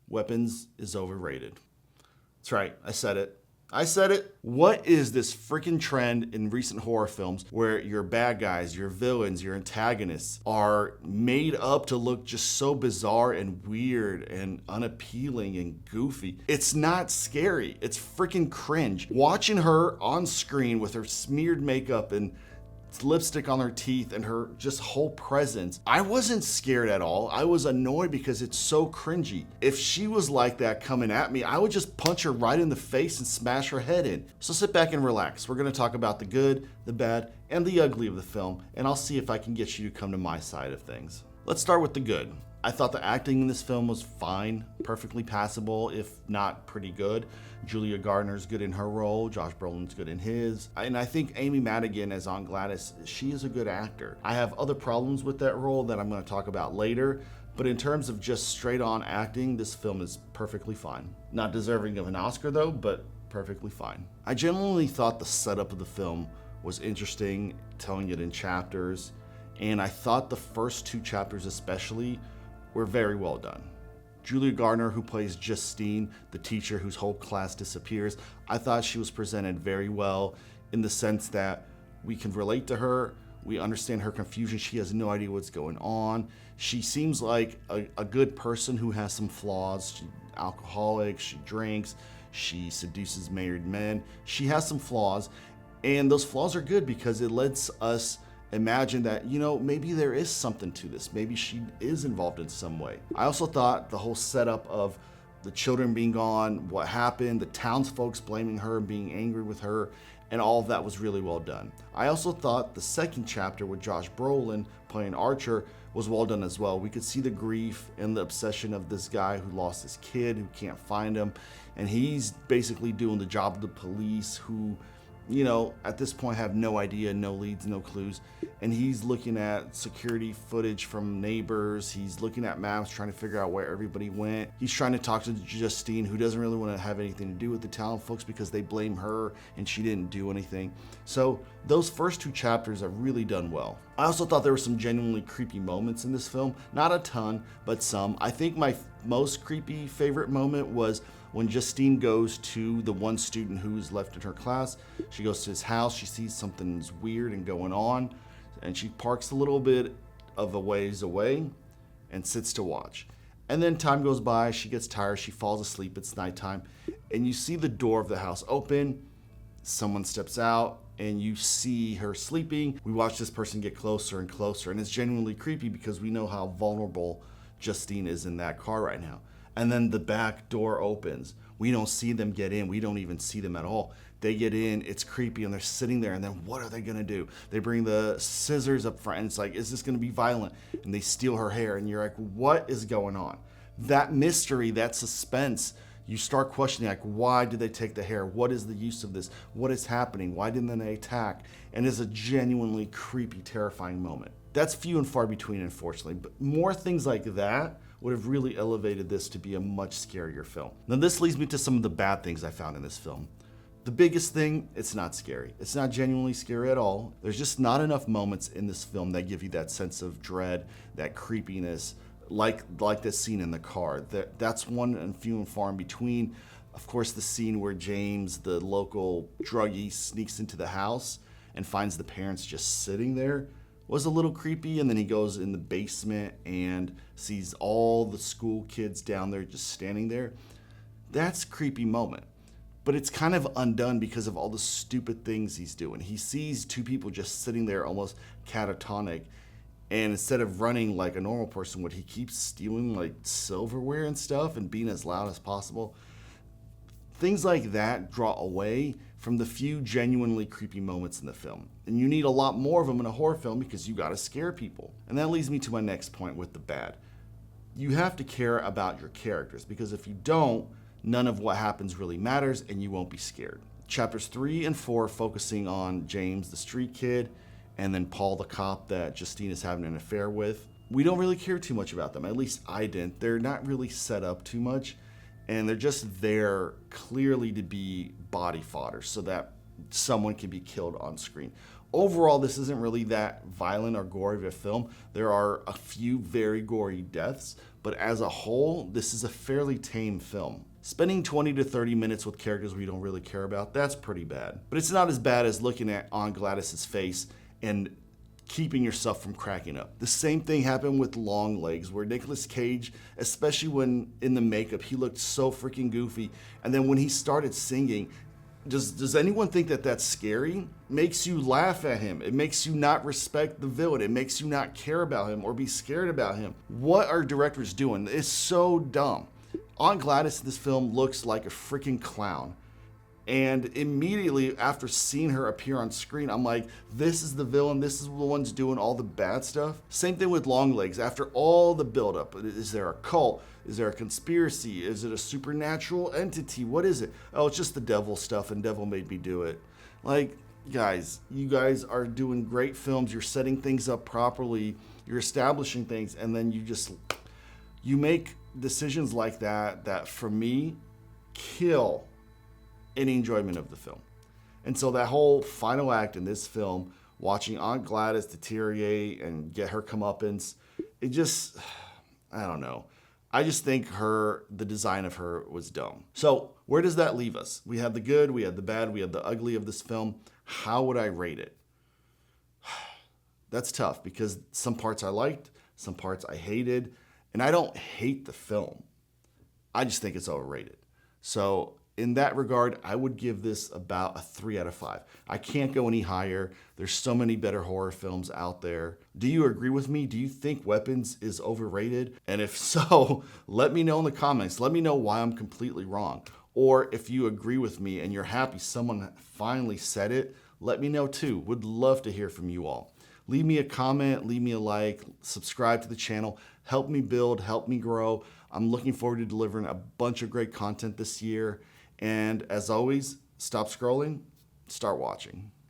Weapons is overrated. That's right, I said it. What is this freaking trend in recent horror films where your bad guys, your villains, your antagonists are made up to look just so bizarre and weird and unappealing and goofy? It's not scary. It's freaking cringe. Watching her on screen with her smeared makeup and lipstick on her teeth and her just whole presence, I wasn't scared at all. I was annoyed because it's so cringy. If she was like that coming at me, I would just punch her right in the face and smash her head in. So sit back and relax. We're going to talk about the good, the bad, and the ugly of the film, and I'll see if I can get you to come to my side of things. Let's start with the good. I thought the acting in this film was fine, perfectly passable, if not pretty good. Julia Garner's good in her role, Josh Brolin's good in his, and I think Amy Madigan as Aunt Gladys, she is a good actor. I have other problems with that role that I'm going to talk about later, but in terms of just straight on acting, this film is perfectly fine. Not deserving of an Oscar though, but perfectly fine. I genuinely thought the setup of the film was interesting, telling it in chapters, and I thought the first 2 chapters especially were very well done. Julia Garner, who plays Justine, the teacher whose whole class disappears, I thought she was presented very well in the sense that we can relate to her, we understand her confusion, she has no idea what's going on. She seems like a good person who has some flaws. She's alcoholic, she drinks, she seduces married men. She has some flaws, and those flaws are good because it lets us imagine that, maybe there is something to this. Maybe she is involved in some way. I also thought the whole setup of the children being gone, what happened, the townsfolk blaming her and being angry with her, and all of that was really well done. I also thought the second chapter with Josh Brolin playing Archer was well done as well. We could see the grief and the obsession of this guy who lost his kid, who can't find him, and he's basically doing the job of the police who, at this point have no idea, no leads, no clues. And he's looking at security footage from neighbors. He's looking at maps, trying to figure out where everybody went. He's trying to talk to Justine, who doesn't really want to have anything to do with the town folks because they blame her and she didn't do anything. So those first 2 chapters are really done well. I also thought there were some genuinely creepy moments in this film. Not a ton, but some. I think my most creepy favorite moment was when Justine goes to the one student who's left in her class. She goes to his house, she sees something's weird and going on, and she parks a little bit of a ways away and sits to watch. And then time goes by, she gets tired, she falls asleep, it's nighttime, and you see the door of the house open, someone steps out, and you see her sleeping. We watch this person get closer and closer, and it's genuinely creepy because we know how vulnerable Justine is in that car right now. And then the back door opens. We don't see them get in. We don't even see them at all. They get in, it's creepy, and they're sitting there, and then what are they gonna do? They bring the scissors up front, and it's like, is this gonna be violent? And they steal her hair, and you're like, what is going on? That mystery, that suspense, you start questioning, like, why did they take the hair? What is the use of this? What is happening? Why didn't they attack? And it's a genuinely creepy, terrifying moment. That's few and far between, unfortunately, but more things like that would have really elevated this to be a much scarier film. Now this leads me to some of the bad things I found in this film. The biggest thing, it's not scary. It's not genuinely scary at all. There's just not enough moments in this film that give you that sense of dread, that creepiness, like this scene in the car. That's one and few and far in between. Of course, the scene where James, the local druggie, sneaks into the house and finds the parents just sitting there was a little creepy, and then he goes in the basement and sees all the school kids down there just standing there. That's a creepy moment, but it's kind of undone because of all the stupid things he's doing. He sees 2 people just sitting there almost catatonic, and instead of running like a normal person would, he keeps stealing like silverware and stuff and being as loud as possible. Things like that draw away from the few genuinely creepy moments in the film. And you need a lot more of them in a horror film because you gotta scare people. And that leads me to my next point with the bad. You have to care about your characters because if you don't, none of what happens really matters and you won't be scared. Chapters 3 and 4 focusing on James, the street kid, and then Paul, the cop that Justine is having an affair with. We don't really care too much about them, at least I didn't. They're not really set up too much. And they're just there clearly to be body fodder so that someone can be killed on screen. Overall, this isn't really that violent or gory of a film. There are a few very gory deaths, but as a whole, this is a fairly tame film. Spending 20 to 30 minutes with characters we don't really care about, that's pretty bad. But it's not as bad as looking at Aunt Gladys's face and keeping yourself from cracking up. The same thing happened with Longlegs, where Nicolas Cage, especially when in the makeup, he looked so freaking goofy. And then when he started singing, does anyone think that that's scary? Makes you laugh at him. It makes you not respect the villain. It makes you not care about him or be scared about him. What are directors doing? It's so dumb. Aunt Gladys in this film looks like a freaking clown. And immediately after seeing her appear on screen, I'm like, this is the villain. This is the one's doing all the bad stuff. Same thing with Longlegs. After all the buildup, is there a cult? Is there a conspiracy? Is it a supernatural entity? What is it? Oh, it's just the devil stuff, and devil made me do it. Like, guys, you guys are doing great films. You're setting things up properly. You're establishing things, and then you make decisions like that for me kill any enjoyment of the film. And so that whole final act in this film, watching Aunt Gladys deteriorate and get her comeuppance, it just, I don't know. I just think the design of her was dumb. So where does that leave us? We had the good, we had the bad, we had the ugly of this film. How would I rate it? That's tough because some parts I liked, some parts I hated, and I don't hate the film. I just think it's overrated. So in that regard, I would give this about a 3 out of 5. I can't go any higher. There's so many better horror films out there. Do you agree with me? Do you think Weapons is overrated? And if so, let me know in the comments. Let me know why I'm completely wrong. Or if you agree with me and you're happy someone finally said it, let me know too. Would love to hear from you all. Leave me a comment, leave me a like, subscribe to the channel. Help me build, help me grow. I'm looking forward to delivering a bunch of great content this year. And as always, stop scrolling, start watching.